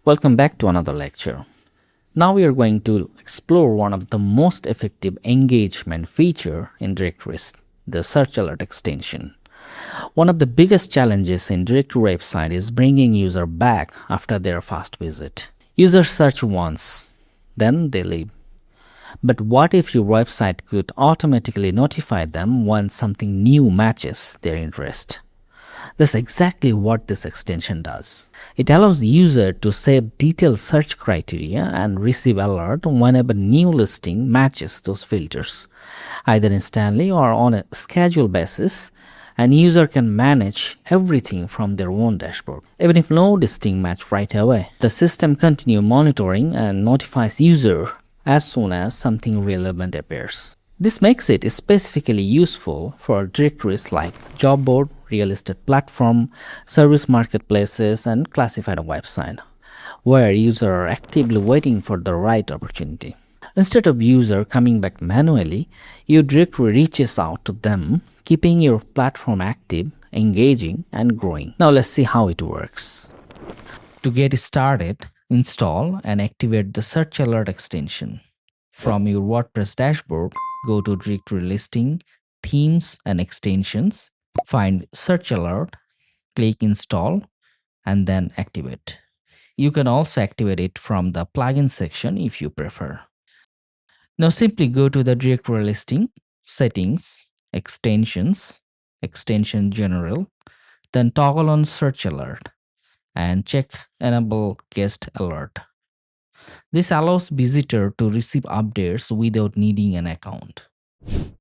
Welcome back to another lecture. Now we are going to explore one of the most effective engagement feature in Directorist, the search alert extension. One of the biggest challenges in directory website is bringing user back after their first visit. Users search once, then they leave. But what if your website could automatically notify them when something new matches their interest? That's exactly what this extension does. It allows the user to save detailed search criteria and receive alert whenever new listing matches those filters, either instantly or on a scheduled basis, and user can manage everything from their own dashboard. Even if no listing match right away, the system continues monitoring and notifies user as soon as something relevant appears. This makes it specifically useful for directories like job board, real estate platform, service marketplaces, and classified website, where users are actively waiting for the right opportunity. Instead of user coming back manually, your directory reaches out to them, keeping your platform active, engaging, and growing. Now let's see how it works. To get started, install and activate the search alert extension. From your WordPress dashboard, go to Directory Listing, Themes and Extensions, find Search Alert, click Install, and then activate. You can also activate it from the plugin section if you prefer. Now simply go to the Directory Listing, Settings, Extensions, Extension General, then toggle on Search Alert and check Enable Guest Alert. This allows visitor to receive updates without needing an account.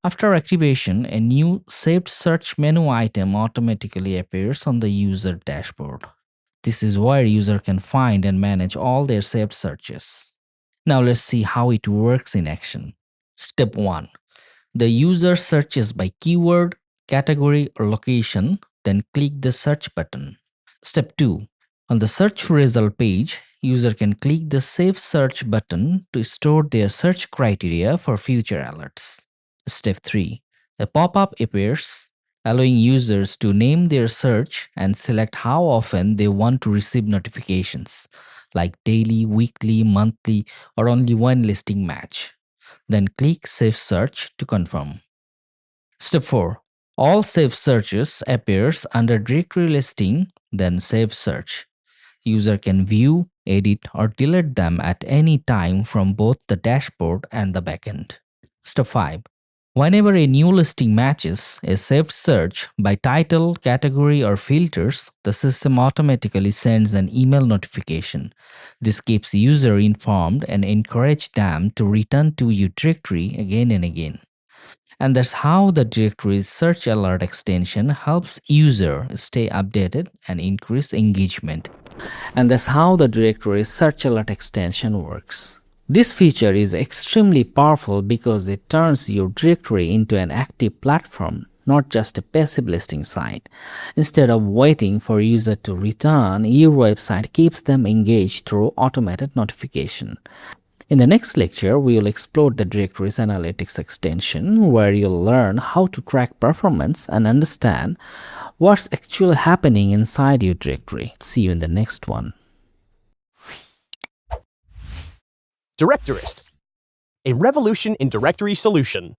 After activation, a new saved search menu item automatically appears on the user dashboard. This is where user can find and manage all their saved searches. Now let's see how it works in action. Step 1. The user searches by keyword, category, or location, then click the search button. Step 2. On the search result page, user can click the Save Search button to store their search criteria for future alerts. Step 3. A pop-up appears, allowing users to name their search and select how often they want to receive notifications, like daily, weekly, monthly, or only one listing match. Then click Save Search to confirm. Step 4. All saved searches appears under Directory Listing, then Save Search. User can view, edit, or delete them at any time from both the dashboard and the backend. Step 5. Whenever a new listing matches a saved search by title, category, or filters, the system automatically sends an email notification. This keeps user informed and encourages them to return to your directory again and again. And that's how the Directory's Search Alert extension helps user stay updated and increase engagement. And that's how the Directory's Search Alert extension works. This feature is extremely powerful because it turns your directory into an active platform, not just a passive listing site. Instead of waiting for user to return, your website keeps them engaged through automated notification. In the next lecture, we will explore the Directory's Analytics extension, where you'll learn how to track performance and understand what's actually happening inside your directory. See you in the next one. Directorist, a revolution in directory solution.